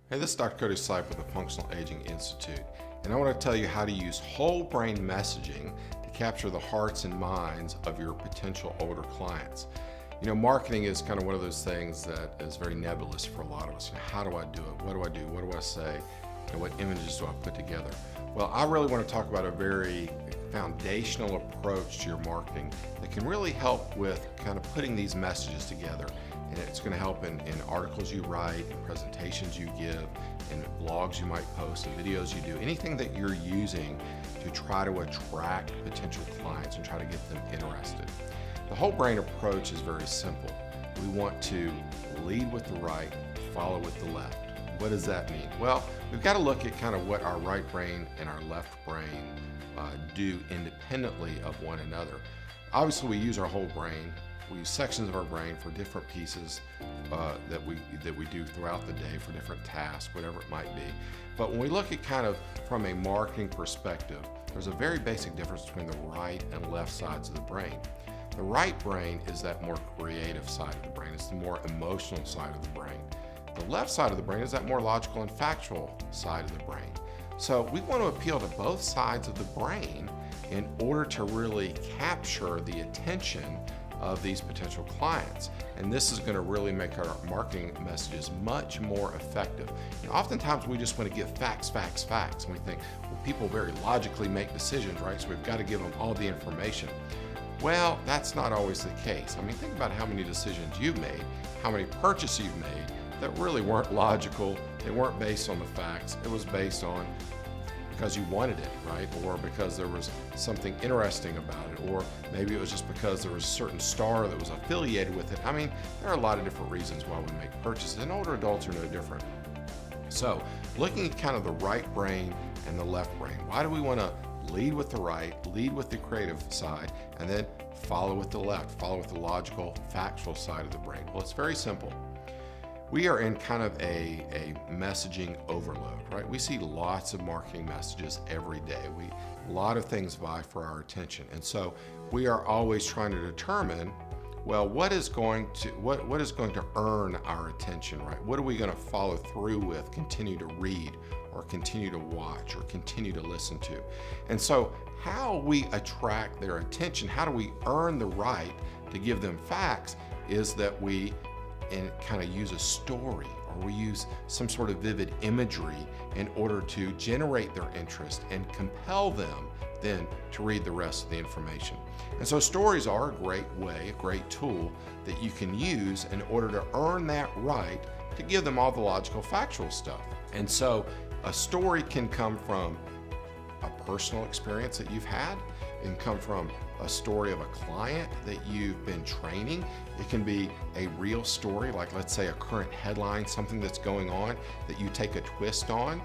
Hey, this is Dr. Cody Sipe with the Functional Aging Institute, and I want to tell you how to use whole brain messaging to capture the hearts and minds of your potential older clients. You know, marketing is kind of one of those things that is very nebulous for a lot of us. You know, how do I do it? What do I do? What do I say? And what images do I put together? Well, I really want to talk about a very foundational approach to your marketing that can really help with kind of putting these messages together. And it's going to help in articles you write, in presentations you give, in blogs you might post, in videos you do, anything that you're using to try to attract potential clients and try to get them interested. The whole brain approach is very simple. We want to lead with the right, follow with the left. What does that mean? Well, we've got to look at kind of what our right brain and our left brain do independently of one another. Obviously, we use our whole brain. We use sections of our brain for different pieces that we do throughout the day for different tasks, whatever it might be. But when we look at kind of from a marketing perspective, there's a very basic difference between the right and left sides of the brain. The right brain is that more creative side of the brain. It's the more emotional side of the brain. The left side of the brain is that more logical and factual side of the brain. So we want to appeal to both sides of the brain in order to really capture the attention of these potential clients. And this is going to really make our marketing messages much more effective. You know, oftentimes we just want to give facts. And we think, well, people very logically make decisions, right? So we've got to give them all the information. Well, that's not always the case. I mean, think about how many decisions you've made, how many purchases you've made that really weren't logical. They weren't based on the facts. It was based on because you wanted it, right? Or because there was something interesting about it, or maybe it was just because there was a certain star that was affiliated with it. I mean, there are a lot of different reasons why we make purchases, and older adults are no different. So, looking at kind of the right brain and the left brain, why do we want to lead with the right, lead with the creative side, and then follow with the left, follow with the logical, factual side of the brain? Well, it's very simple. We are in kind of a messaging overload, right? We see lots of marketing messages every day. A lot of things vie for our attention. And so we are always trying to determine, well, what is going to earn our attention, right? What are we going to follow through with, continue to read, or continue to watch, or continue to listen to? And so how we attract their attention, how do we earn the right to give them facts, is that we kind of use a story, or we use some sort of vivid imagery in order to generate their interest and compel them then to read the rest of the information. And so stories are a great way, a great tool that you can use in order to earn that right to give them all the logical, factual stuff. And so a story can come from a personal experience that you've had. It can come from a story of a client that you've been training. It can be a real story, like let's say a current headline, something that's going on that you take a twist on.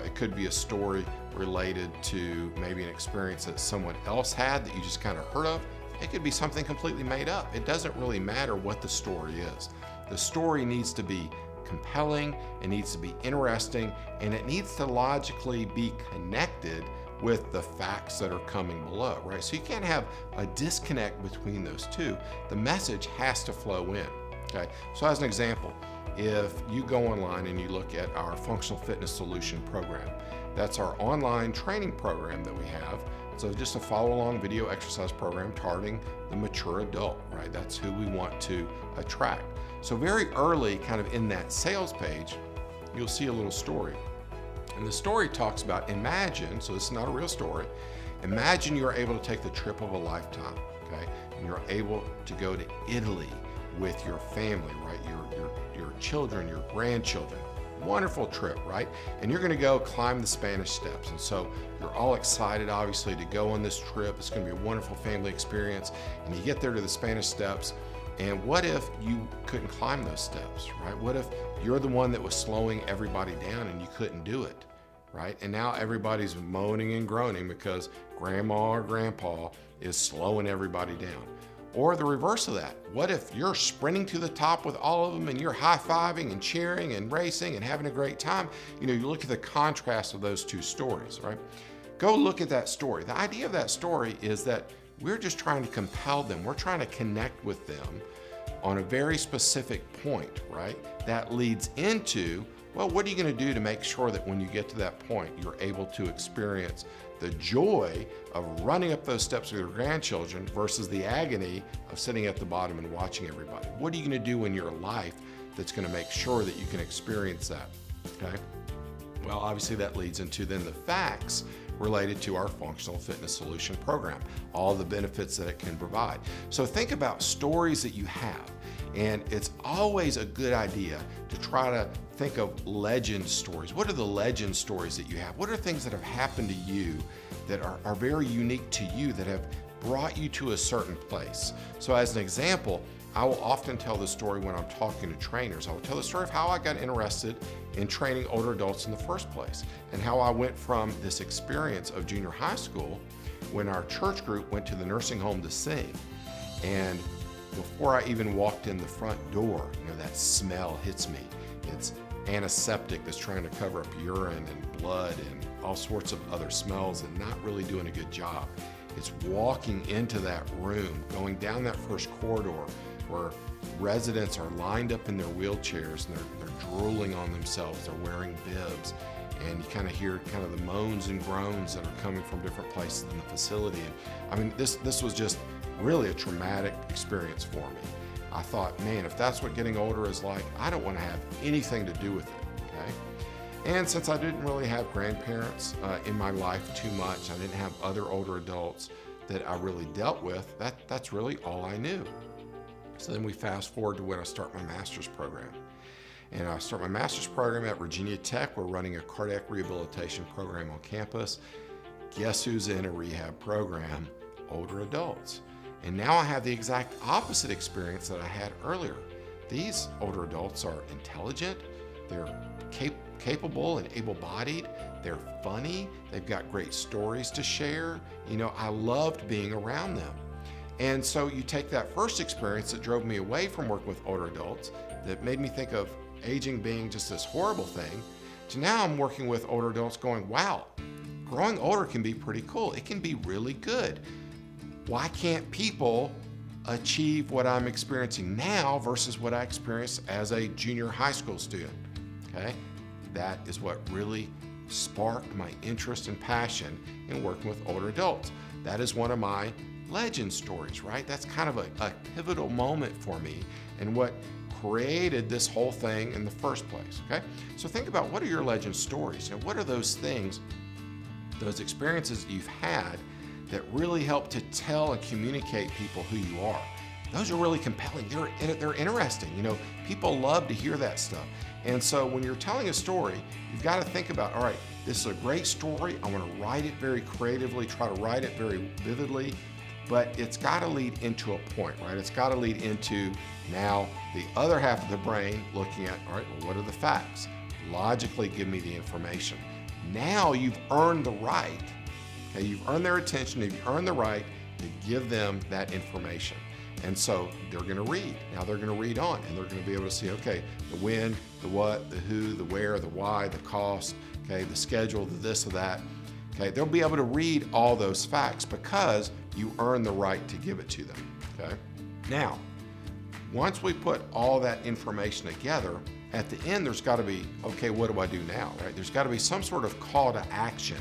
It could be a story related to maybe an experience that someone else had that you just kind of heard of. It could be something completely made up. It doesn't really matter what the story is. The story needs to be compelling, it needs to be interesting, and it needs to logically be connected with the facts that are coming below, right? So you can't have a disconnect between those two. The message has to flow in, okay? So as an example, if you go online and you look at our Functional Fitness Solution program, that's our online training program that we have. So just a follow-along video exercise program targeting the mature adult, right? That's who we want to attract. So very early, kind of in that sales page, you'll see a little story. And the story talks about, imagine, so this is not a real story, imagine you're able to take the trip of a lifetime, okay? And you're able to go to Italy with your family, right? Your children, your grandchildren. Wonderful trip, right? And you're gonna go climb the Spanish Steps. And so you're all excited, obviously, to go on this trip. It's gonna be a wonderful family experience. And you get there to the Spanish Steps, and what if you couldn't climb those steps, right? What if you're the one that was slowing everybody down and you couldn't do it, right? And now everybody's moaning and groaning because grandma or grandpa is slowing everybody down. Or the reverse of that. What if you're sprinting to the top with all of them and you're high-fiving and cheering and racing and having a great time? You know, you look at the contrast of those two stories, right? Go look at that story. The idea of that story is that we're just trying to compel them. We're trying to connect with them on a very specific point, right? That leads into Well, what are you going to do to make sure that when you get to that point, you're able to experience the joy of running up those steps with your grandchildren versus the agony of sitting at the bottom and watching everybody? What are you going to do in your life that's going to make sure that you can experience that? Okay. Well, obviously that leads into then the facts related to our functional fitness solution program, all the benefits that it can provide. So think about stories that you have, and it's always a good idea to try to think of legend stories. What are the legend stories that you have? What are things that have happened to you that are very unique to you, that have brought you to a certain place? So as an example, I will often tell the story when I'm talking to trainers. I will tell the story of how I got interested in training older adults in the first place, and how I went from this experience of junior high school when our church group went to the nursing home to sing. And before I even walked in the front door, that smell hits me. It's antiseptic that's trying to cover up urine and blood and all sorts of other smells and not really doing a good job. It's walking into that room, going down that first corridor where residents are lined up in their wheelchairs and they're drooling on themselves, they're wearing bibs, and you kind of hear kind of the moans and groans that are coming from different places in the facility. And I mean, this was just really a traumatic experience for me. I thought, man, if that's what getting older is like, I don't want to have anything to do with it, okay? And since I didn't really have grandparents in my life too much, I didn't have other older adults that I really dealt with, that's really all I knew. So then we fast forward to when I start my master's program. And I start my master's program at Virginia Tech. We're running a cardiac rehabilitation program on campus. Guess who's in a rehab program? Older adults. And now I have the exact opposite experience that I had earlier. These older adults are intelligent, they're capable and able-bodied, they're funny, they've got great stories to share. I loved being around them. And so you take that first experience that drove me away from working with older adults, that made me think of aging being just this horrible thing, to now I'm working with older adults going, wow, growing older can be pretty cool. It can be really good. Why can't people achieve what I'm experiencing now versus what I experienced as a junior high school student? Okay, that is what really sparked my interest and passion in working with older adults. That is one of my legend stories, right? That's kind of a pivotal moment for me and what created this whole thing in the first place, okay? So think about, what are your legend stories? What are those things, those experiences that you've had that really help to tell and communicate people who you are? Those are really compelling. They're interesting. People love to hear that stuff. And so when you're telling a story, you've got to think about, all right, this is a great story. I want to write it very creatively, try to write it very vividly, but it's got to lead into a point, right? It's got to lead into now the other half of the brain looking at, all right, well, what are the facts? Logically give me the information. Now you've earned the right. Okay, you've earned their attention, you've earned the right to give them that information. And so they're going to read. Now they're going to read on, and they're going to be able to see, okay, the when, the what, the who, the where, the why, the cost, okay, the schedule, the this or that. Okay, they'll be able to read all those facts because you earn the right to give it to them. Okay. Now, once we put all that information together, at the end there's got to be, okay, what do I do now? Right? There's got to be some sort of call to action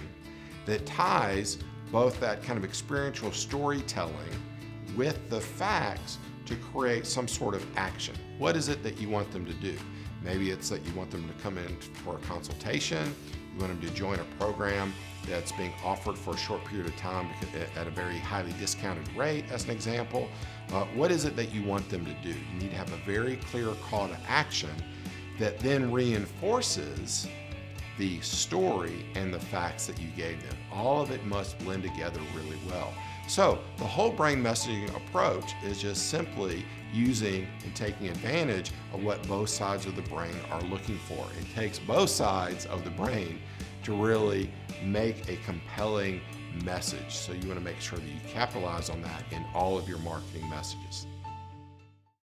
that ties both that kind of experiential storytelling with the facts to create some sort of action. What is it that you want them to do? Maybe it's that you want them to come in for a consultation, you want them to join a program that's being offered for a short period of time at a very highly discounted rate, as an example. What is it that you want them to do? You need to have a very clear call to action that then reinforces the story and the facts that you gave them. All of it must blend together really well. So the whole brain messaging approach is just simply using and taking advantage of what both sides of the brain are looking for. It takes both sides of the brain to really make a compelling message. So you want to make sure that you capitalize on that in all of your marketing messages.